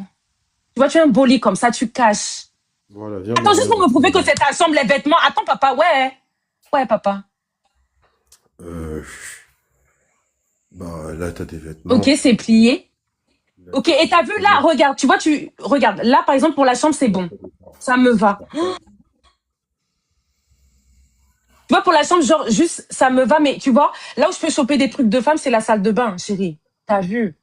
Tu vois, tu as un beau lit comme ça, tu caches. Voilà, viens. Attends, juste pour me prouver que c'est ta chambre, les vêtements. Attends, papa, ouais. Ouais, papa. Euh, Bah, là, t'as des vêtements. Ok, c'est plié. Ok, et t'as vu là, regarde, tu vois, regarde, là, par exemple, pour la chambre, c'est bon. Ça me va. Tu vois, pour la chambre, genre, juste, ça me va, mais tu vois, là où je peux choper des trucs de femme, c'est la salle de bain, chérie. T'as vu?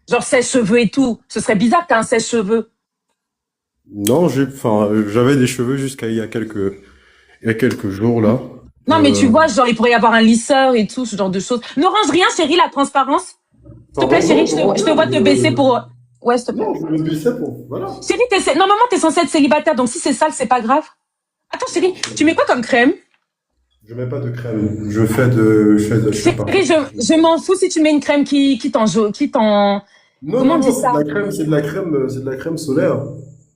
Genre, sèche-cheveux et tout. Ce serait bizarre que t'aies un sèche-cheveux. Non, j'avais des cheveux jusqu'à il y a quelques jours, là. Non, mais tu vois, genre, il pourrait y avoir un lisseur et tout, ce genre de choses. Ne range rien, chérie, la transparence. S'il te plaît, chérie, je te vois te baisser pour... Ouais, s'il te plaît. Non, je me baissais pour, voilà. Chérie, normalement, t'es censée être célibataire, donc si c'est sale, c'est pas grave. Attends, chérie, tu mets quoi comme crème? Je mets pas de crème. Je fais pas. Chérie, je m'en fous si tu mets une crème qui t'en... Non, Comment on dit c'est ça? de la crème solaire.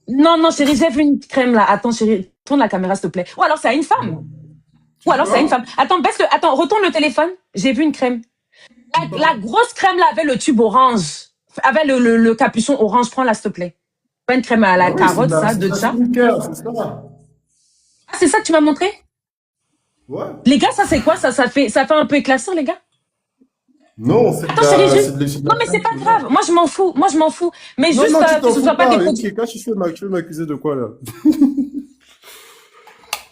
Non, chérie, j'ai vu une crème là. Attends, chérie, tourne la caméra, s'il te plaît. Ou alors c'est à une femme. Ou alors c'est à une femme. Attends, attends, retourne le téléphone. J'ai vu une crème. La grosse crème là avait le tube orange. Avait le capuchon orange. Prends-la, s'il te plaît. Pas une crème à la carotte, ça, de ça. C'est ça. Ah, c'est ça que tu m'as montré? Ouais. Les gars, ça c'est quoi? Ça fait un peu éclaircissant, les gars? Non, c'est de Attends, chérie, la, juste... c'est de Non, la mais c'est crème pas solaire. grave. Moi, je m'en fous. Mais Non, juste non, tu que t'en ce fous soit pas des pas. produits... Tu veux m'accuser de quoi, là?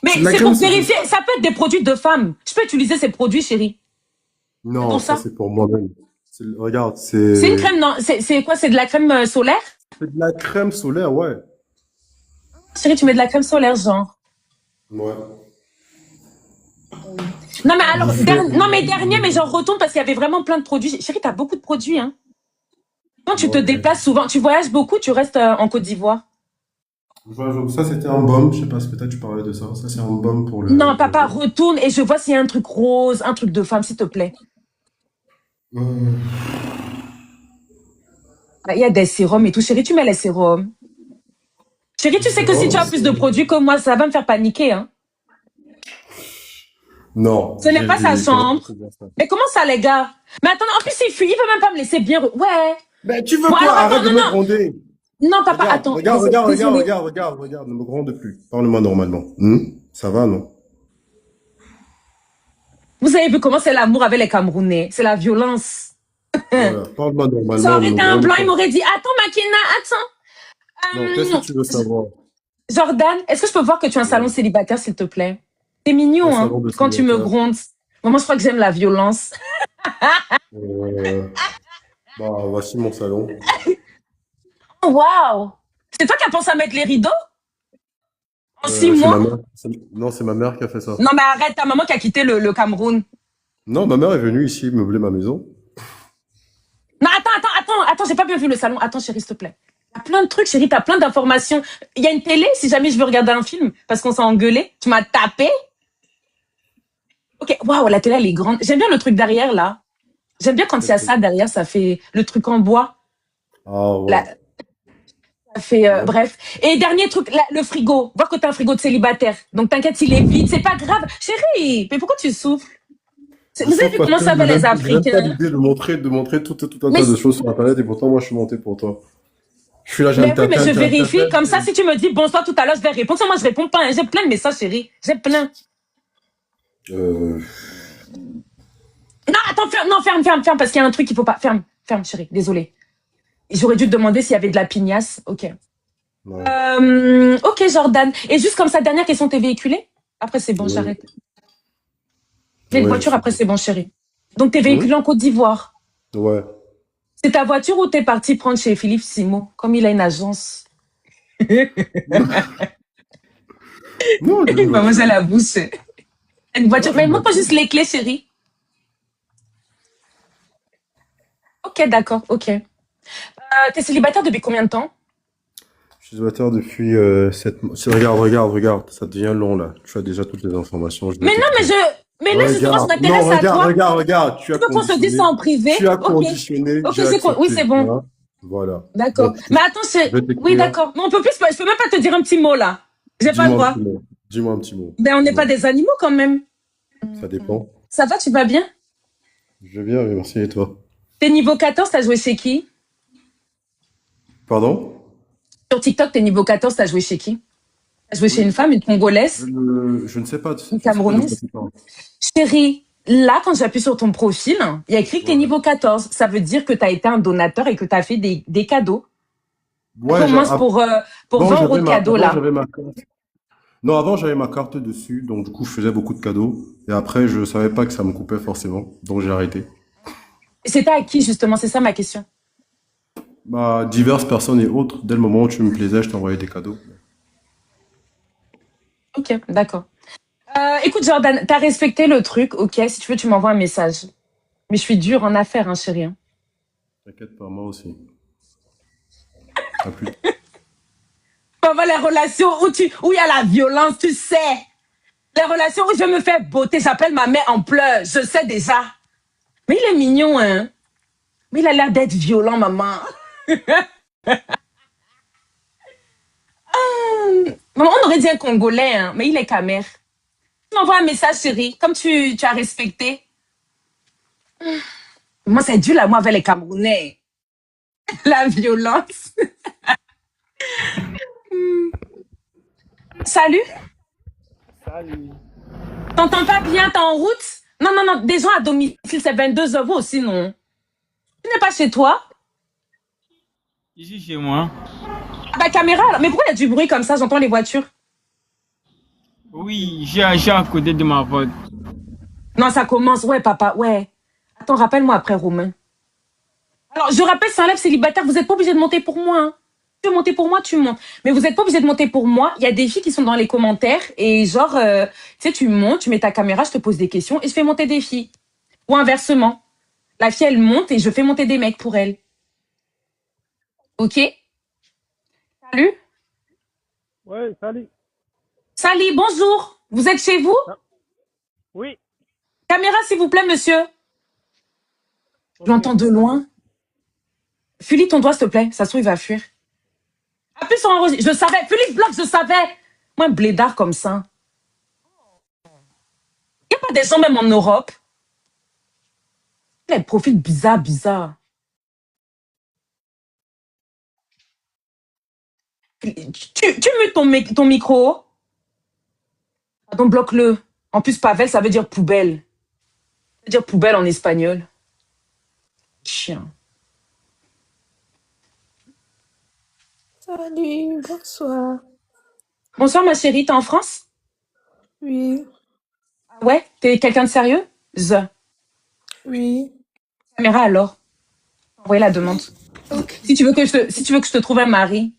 Mais C'est de la c'est crème pour solaire. vérifier. Ça peut être des produits de femmes. Je peux utiliser ces produits, chérie. Non, Pour ça, ça. c'est pour moi-même. Regarde, C'est une crème, non? C'est quoi? C'est de la crème solaire? c'est de la crème solaire, ouais. Chérie, tu mets de la crème solaire, genre. Ouais. Non, mais alors, Il fait- non, mais dernier, mais genre, retourne parce qu'il y avait vraiment plein de produits. Chérie, t'as beaucoup de produits, hein. Quand tu te Ouais. déplaces souvent, tu voyages beaucoup, tu restes en Côte d'Ivoire. Ça, c'était un baume. Je sais pas si peut-être tu parlais de ça. Ça, c'est un baume pour le. Non, papa, retourne et je vois s'il y a un truc rose, un truc de femme, s'il te plaît. Euh, Il y a des sérums et tout. Chérie, tu mets les sérums. Chérie, tu sais que si tu as plus de produits que moi, ça va me faire paniquer, hein. Non. Ce n'est pas sa chambre. C'est bien ça. Mais comment ça, les gars? Mais attends, en plus, il fuit, il veut même pas me laisser bien. Ouais. Mais tu veux Bon, quoi? alors, attends, Arrête de non, me non. gronder. Non, papa, Regarde, attends. regarde, Désolée. regarde, ne me gronde plus. Parle-moi normalement. Ça va, non? Vous avez vu comment c'est l'amour avec les Camerounais? C'est la violence. Voilà, parle-moi normalement. Ça aurait ne me été un gronde blanc, pas. il m'aurait dit, attends, Makena, attends. Non, qu'est-ce que tu veux savoir? Jordan, est-ce que je peux voir que tu as un salon célibataire, s'il te plaît? C'est mignon, Un hein, salon de quand tu me célibataire. grondes. Maman, je crois que j'aime la violence. Euh, Bah, voici mon salon. Oh, waouh! C'est toi qui as pensé à mettre les rideaux? En 6 C'est mois? ma mère. Non, c'est ma mère qui a fait ça. Non, mais arrête, ta maman qui a quitté le Cameroun. Non, ma mère est venue ici meubler ma maison. Non, attends, j'ai pas bien vu le salon. Attends, chérie, s'il te plaît. Il y a plein de trucs, chérie, t'as plein d'informations. Il y a une télé, si jamais je veux regarder un film, parce qu'on s'est engueulé. Tu m'as tapé. Ok, waouh, la télé, elle est grande. J'aime bien le truc derrière, là. J'aime bien quand il y a ça derrière, ça fait le truc en bois. Ah ouais. La- Ça fait, bref. Et dernier truc, le frigo. Voir que t'as un frigo de célibataire. Donc t'inquiète, il est vide, c'est pas grave. Chérie, mais pourquoi tu souffles? Vous avez vu comment ça va les J'ai même pas Africains? l'idée de montrer tout un Mais tas de choses sur Internet et pourtant moi je suis monté pour toi. Je suis là, Mais oui, mais je vérifie. Comme ça, si tu me dis bonsoir tout à l'heure, je vais répondre. Sinon, moi, je réponds pas, hein. J'ai plein de messages, chérie. J'ai plein. Non, attends, ferme, parce qu'il y a un truc qu'il faut pas. Ferme, chérie. Désolée. J'aurais dû te demander s'il y avait de la pignasse. Ok. Ouais. Ok, Jordan. Et juste comme ça, dernière question, t'es véhiculé? Après, c'est bon, Oui. j'arrête. J'ai une Ouais, voiture, je- après, c'est bon, chérie. Donc, t'es véhiculé en Côte d'Ivoire. Ouais. C'est ta voiture ou t'es parti prendre chez Philippe Simo, comme il a une agence? Non, Maman, j'ai la bouche. Une voiture. Mais montre-moi juste les clés, chérie. Ok, d'accord, ok. T'es célibataire depuis combien de temps? je suis célibataire depuis 7 mois. Regarde, ça devient long là. Tu as déjà toutes les informations. Mais non, mais Mais là, justement, je Regarde, non, m'intéresse à toi. regarde, tu as Tu veux qu'on se dise ça conditionné, en privé? tu as Ok. conditionné, Ok, j'ai c'est quoi? Oui, accepté, c'est bon. hein. Voilà. D'accord. Donc, Mais attends, je vais oui, t'écrire, d'accord. Non, on peut plus, je peux même pas te dire un petit mot, là. J'ai pas le dis-moi un droit. petit mot, dis-moi un petit mot. Ben, on n'est pas Non, des animaux, quand même. ça dépend. Ça va, tu vas bien? Je vais bien, merci, et toi? T'es niveau 14, t'as joué chez qui? Pardon? Sur TikTok, t'es niveau 14, t'as joué chez qui? T'as joué chez Oui, une femme, une Congolaise, je ne sais pas, une je ne sais pas de quoi Camerounaise? tu parles. Chérie, là, quand j'appuie sur ton profil, il y a écrit que t'es Ouais. niveau 14. Ça veut dire que t'as été un donateur et que t'as fait des cadeaux. Ça Ouais, commence pour avant, 20 euros de cadeaux, avant, là. j'avais ma carte. Non, avant, j'avais ma carte dessus, donc du coup, je faisais beaucoup de cadeaux. Et après, je savais pas que ça me coupait forcément, donc j'ai arrêté. C'était à qui, justement? C'est ça ma question. Bah, diverses personnes et autres, dès le moment où tu me plaisais, je t'envoyais des cadeaux. Ok, d'accord. Écoute, Jordan, t'as respecté le truc, ok? Si tu veux, tu m'envoies un message. Mais je suis dure en affaires, hein, chérie. Hein. T'inquiète pas, moi aussi. À plus. Pas voir les relations où il y a la violence, tu sais. Les relations où je me fais botter, j'appelle ma mère en pleurs, je sais déjà. Mais il est mignon, hein. Mais il a l'air d'être violent, maman. Maman, on aurait dit un Congolais, hein, mais il est camère. Tu m'envoies un message, chérie, comme tu as respecté. Moi, c'est dur, là, moi, avec les Camerounais. La violence. Salut, Salut. t'entends pas bien, t'es en route? Non, non, non, des gens à domicile, c'est 22 € vous aussi, non? Tu n'es pas chez toi? Je suis chez moi. Ah bah, caméra, alors. Mais pourquoi il y a du bruit comme ça? J'entends les voitures. Oui, j'ai à côté de ma porte. Non, ça commence. Ouais, papa, ouais. Attends, rappelle-moi après, Romain. Alors, je rappelle, c'est un live célibataire. Vous n'êtes pas obligé de monter pour moi. Hein. Tu veux monter pour moi, tu montes. Mais vous n'êtes pas obligé de monter pour moi. Il y a des filles qui sont dans les commentaires. Et genre, tu sais, tu montes, tu mets ta caméra, je te pose des questions et je fais monter des filles. Ou inversement. La fille, elle monte et je fais monter des mecs pour elle. Ok? Salut. Ouais, salut. Salut, bonjour. Vous êtes chez vous? Ah, oui, Caméra, s'il vous plaît, monsieur. Je ok. l'entends de loin. Fulis ton doigt, s'il te plaît. Ça se trouve, il va fuir. Appuie sur enregistrer. Je savais. Fulis bloque, je savais. Moi, un blédard comme ça. Il n'y a pas des gens même en Europe. Il a des profils bizarres, bizarres. Tu mutes ton micro. Pardon, bloque-le. En plus, Pavel, ça veut dire poubelle. Ça veut dire poubelle en espagnol. Chien. Salut, bonsoir. Bonsoir, ma chérie. T'es en France? Oui, Ouais? T'es quelqu'un de sérieux? oui. Caméra alors. Envoyez la demande. Ok, Si tu veux que je te trouve un mari.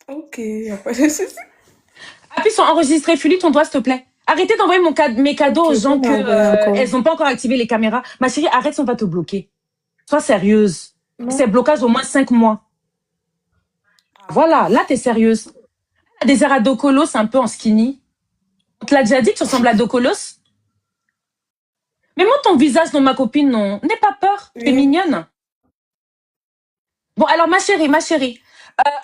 ok, y a pas de souci. Appuie sur enregistrer, Fulis ton doigt, s'il te plaît. Arrêtez d'envoyer mes cadeaux Ok, aux gens vous que m'envoyez encore. elles n'ont pas encore activé les caméras. Ma chérie, arrête, on va te bloquer. Sois sérieuse. Non, C'est blocage au moins 5 mois. Voilà, là, t'es sérieuse. T'as des airs à Docolos un peu en skinny. On te l'a déjà dit que tu ressembles à Docolos? Mais montre ton visage, non, ma copine, non. N'aie pas peur, tu es oui. mignonne. Bon, alors, ma chérie,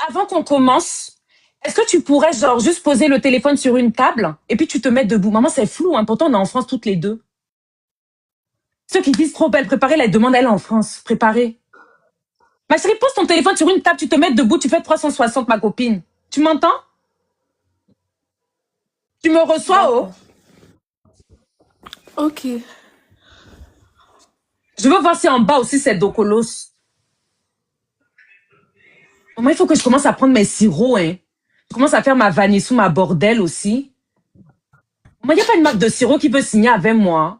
avant qu'on commence, est-ce que tu pourrais, genre, juste poser le téléphone sur une table et puis tu te mets debout? Maman, c'est flou, hein. Pourtant, on est en France toutes les deux. Ceux qui disent trop belle, préparée, la demande, elle est en France. Préparée. Ma chérie, pose ton téléphone sur une table, tu te mets debout, tu fais 360, ma copine. Tu m'entends? Tu me reçois, oh? D'accord. Ok. Je veux voir si en bas aussi c'est Docolos. Moi, il faut que je commence à prendre mes sirops, hein. Je commence à faire ma vanille sous ma bordelle aussi. Moi, il n'y a pas une marque de sirop qui peut signer avec moi.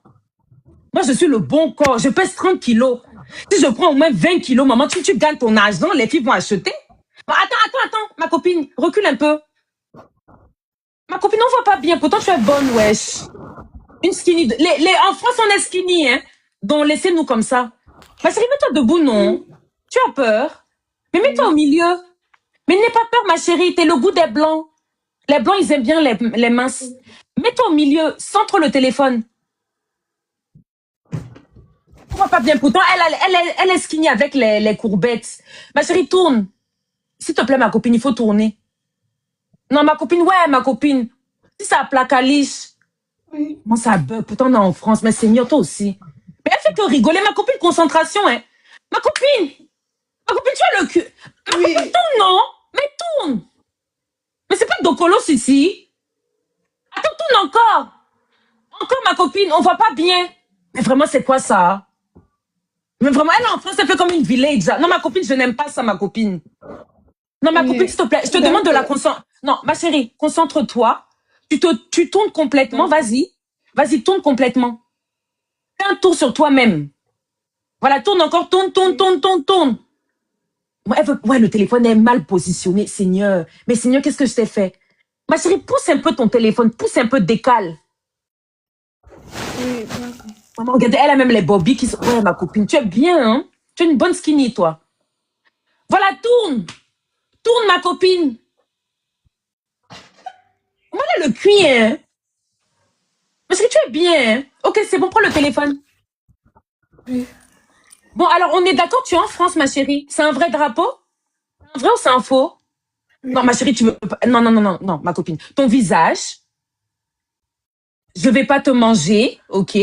Moi, je suis le bon corps. Je pèse 30 kilos. Si je prends au moins 20 kilos, maman, tu gagnes ton argent, les filles vont acheter. Bon, attends, ma copine, recule un peu. Ma copine, on voit pas bien. Pourtant, tu es bonne, wesh. Une skinny. En France, on est skinny, hein. Donc, laissez-nous comme ça. Ma chérie, mets-toi debout, non. Tu as peur. Mais mets-toi au milieu. Mais n'aie pas peur, ma chérie. T'es le goût des blancs. Les blancs, ils aiment bien les minces. Mets-toi au milieu, centre le téléphone. On voit pas bien. Pourtant, elle est skinny avec les courbettes. Ma chérie, tourne. S'il te plaît, ma copine, il faut tourner. Non, ma copine, ouais, ma copine. Si ça plaque à liche. Oui. Moi, ça bug. Pourtant, on est en France. Mais c'est mieux, toi aussi. Mais elle fait que rigoler. Ma copine, concentration, hein. Ma copine. Ma copine, tu as le cul. Ma Oui. copine, tourne, non? Mais tourne. Mais c'est pas Dokolos ici. Attends, tourne encore. Encore, ma copine. On voit pas bien. Mais vraiment, c'est quoi ça? Mais vraiment, elle, en France, elle fait comme une village. Non, ma copine, je n'aime pas ça, ma copine. Non, ma copine, Oui. s'il te plaît, je te demande de la D'accord. concentration. Non, ma chérie, concentre-toi. Tu tournes complètement. D'accord. Vas-y. Vas-y, tourne complètement. Fais un tour sur toi-même. Voilà, tourne encore. Tourne, tourne, Oui. tourne, tourne, tourne. Ouais, ouais, le téléphone est mal positionné, Seigneur. Mais Seigneur, qu'est-ce que je t'ai fait? Ma chérie, pousse un peu ton téléphone. Pousse un peu, décale. Oui, d'accord. Maman, regardez, elle a même les bobbies qui sont... Ouais, ma copine, tu es bien, hein? Tu es une bonne skinny, toi. Voilà, tourne. Tourne, ma copine. Voilà le cuir, hein? Parce que tu es bien, hein? Ok, c'est bon, prends le téléphone. Oui. Bon, alors, on est d'accord, tu es en France, ma chérie. C'est un vrai drapeau? Un vrai ou c'est un faux? Non, ma chérie, tu veux pas... Non, non, non, non, non, ma copine. Ton visage, je vais pas te manger, ok?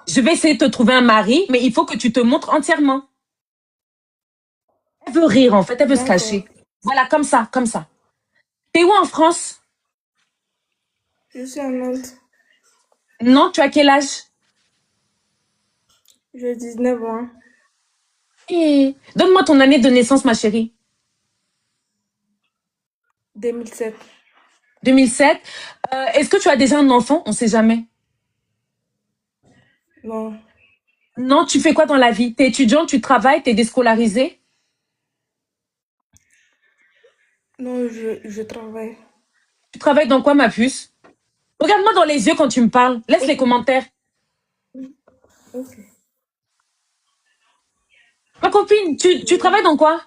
Je vais essayer de te trouver un mari, mais il faut que tu te montres entièrement. Elle veut rire, en fait, elle veut se D'accord. cacher. Voilà, comme ça, comme ça. T'es où en France? Je suis en Nantes. Non, tu as quel âge? J'ai 19 ans. Donne-moi ton année de naissance, ma chérie. 2007. 2007. Est-ce que tu as déjà un enfant? On sait jamais. Non. Non, tu fais quoi dans la vie? T'es étudiante, tu travailles, t'es déscolarisée? Non, je travaille. Tu travailles dans quoi, ma puce? Regarde-moi dans les yeux quand tu me parles. Laisse les commentaires. Ok. Ma copine, tu travailles dans quoi?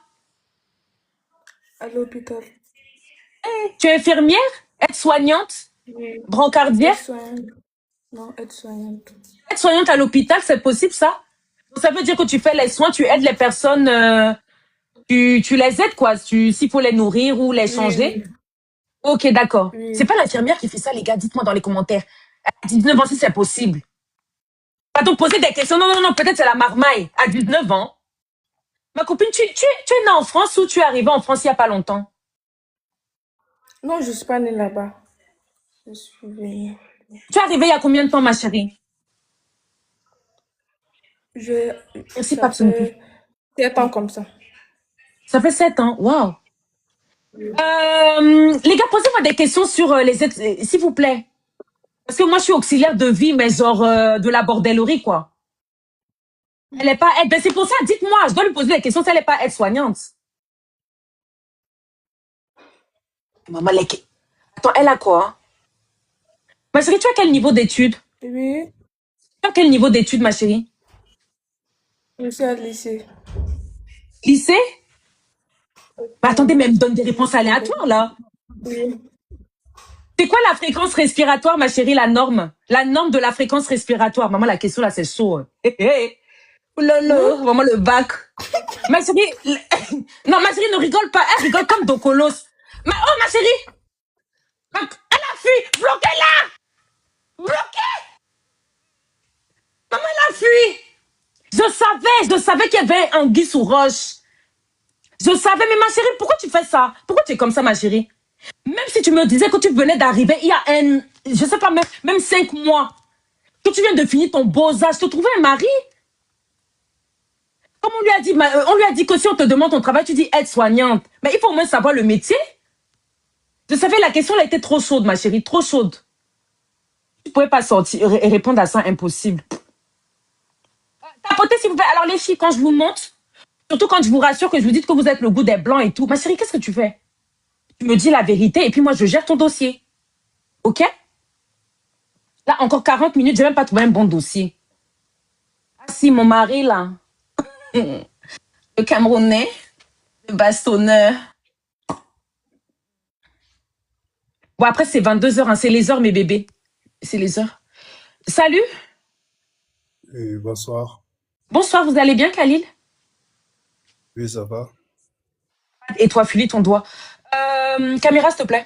À l'hôpital. Tu es infirmière? Aide-soignante? Oui. Brancardière? Aide-soignante. Non, aide-soignante. Aide-soignante à l'hôpital, c'est possible ça? Donc, ça veut dire que tu fais les soins, tu aides les personnes, tu les aides quoi, s'il faut les nourrir ou les Oui, changer. oui. Ok, d'accord. C'est Oui. pas l'infirmière qui fait ça, les gars, dites-moi dans les commentaires. À 19 ans, si c'est possible. Pas donc poser des questions, non, non, non, peut-être c'est la marmaille. À 19 ans. Ma copine, tu es née en France ou tu es arrivée en France il y a pas longtemps? Non, je suis pas née là-bas. Je suis venue. Tu es arrivée il y a combien de temps, ma chérie? Je, Merci, ça Pape Snoopy. fait 7 ans comme ça. Ça fait 7 ans, waouh. Les gars, posez-moi des questions sur les aides, s'il vous plaît. Parce que moi, je suis auxiliaire de vie, mais genre de la bordellerie, quoi. Elle est pas aide. Ben, c'est pour ça, dites-moi, je dois lui poser des questions si elle est pas aide-soignante. Maman, attends, elle a quoi? Ma chérie, tu as quel niveau d'études? Oui, Tu as quel niveau d'études, ma chérie? je suis à lycée. Lycée? Bah, attendez, Non, mais elle me donne des réponses aléatoires, là. oui. C'est quoi la fréquence respiratoire, ma chérie, la norme? La norme de la fréquence respiratoire. Maman, la question, là, c'est chaud. Hé, hé. Oh là là, vraiment le bac. Ma chérie, non, ma chérie ne rigole pas. Elle rigole comme Dokolos. Oh, ma chérie, elle a fui. Bloquez-la. Bloquez. Maman, elle a fui. Je savais qu'il y avait un anguille sous roche. Je savais, mais ma chérie, pourquoi tu fais ça? Pourquoi tu es comme ça, ma chérie? Même si tu me disais que tu venais d'arriver il y a je sais pas, même 5 mois, que tu viens de finir ton beaux-âge, te trouver un mari. Comme on lui a dit, on lui a dit que si on te demande ton travail, tu dis aide-soignante. Mais il faut au moins savoir le métier. Je savais, la question, elle a été trop chaude, ma chérie, trop chaude. Tu ne pouvais pas sortir et répondre à ça, impossible. Tapotez, s'il vous plaît. Alors, les filles, quand je vous montre, surtout quand je vous rassure que je vous dis que vous êtes le goût des blancs et tout, ma chérie, qu'est-ce que tu fais? Tu me dis la vérité et puis moi, je gère ton dossier. OK? Là, encore 40 minutes, je n'ai même pas trouvé un bon dossier. Ah si, mon mari, là, le Camerounais, le bastonneur. Bon, après, c'est 22 heures, hein, c'est les heures, mes bébés. C'est les heures. Salut. Bonsoir. Bonsoir, vous allez bien, Khalil? Oui, ça va. Et toi, Philippe, ton doigt. Caméra, s'il te plaît.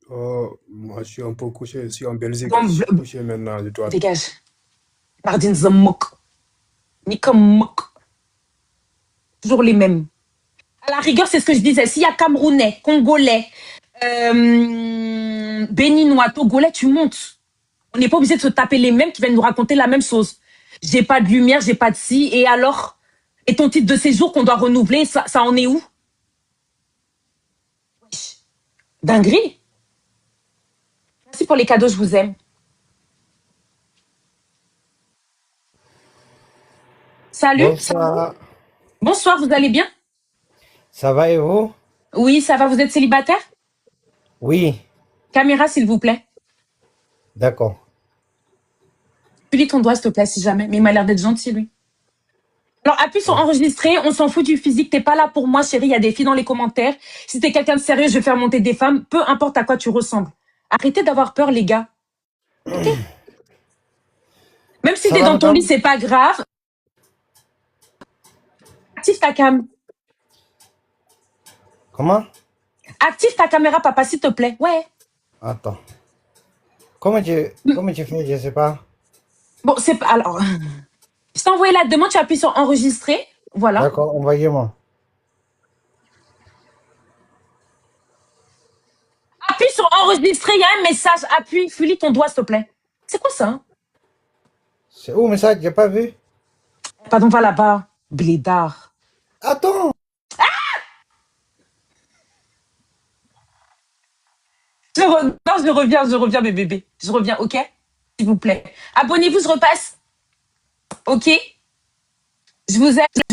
Moi, je suis un peu couché ici en Belgique. Bon, Je suis couché maintenant, je dois. dégage. Pardon, Zamok. Ni comme mok. Toujours les mêmes. À la rigueur, c'est ce que je disais. S'il y a Camerounais, Congolais, Béninois, Togolais, tu montes. On n'est pas obligé de se taper les mêmes qui viennent nous raconter la même chose. J'ai pas de lumière, j'ai pas de ci. Et alors? Et ton titre de séjour qu'on doit renouveler, ça en est où? Wesh. Dinguerie. Merci pour les cadeaux, je vous aime. Salut. Bonsoir, Bonsoir, vous allez bien? ça va et vous? Oui, ça va, vous êtes célibataire? Oui, Caméra, s'il vous plaît. d'accord. Julie, ton doigt, s'il te plaît, si jamais. Mais il m'a l'air d'être gentil, lui. Alors, appuie sur enregistrer. On s'en fout du physique. T'es pas là pour moi, chérie. Il y a des filles dans les commentaires. Si t'es quelqu'un de sérieux, je vais faire monter des femmes. Peu importe à quoi tu ressembles. Arrêtez d'avoir peur, les gars. Arrêtez. Même si Ça t'es va, dans ton madame? lit, c'est pas grave. Active ta cam. Comment? Active ta caméra, papa, s'il te plaît. Ouais. Attends. Comment tu fais? Je sais pas. Bon, c'est pas... Alors... Je t'ai envoyé la demande. Tu appuies sur enregistrer. Voilà. D'accord, envoyez-moi. Appuie sur enregistrer. Il y a un message. Appuie. Fulis ton doigt, s'il te plaît. C'est quoi ça, hein? C'est où, mais ça, j'ai pas vu. Pardon, va là-bas. Blédard. Attends! Non, je reviens, mes bébés. Je reviens, ok? S'il vous plaît. Abonnez-vous, je repasse. Ok? Je vous aime.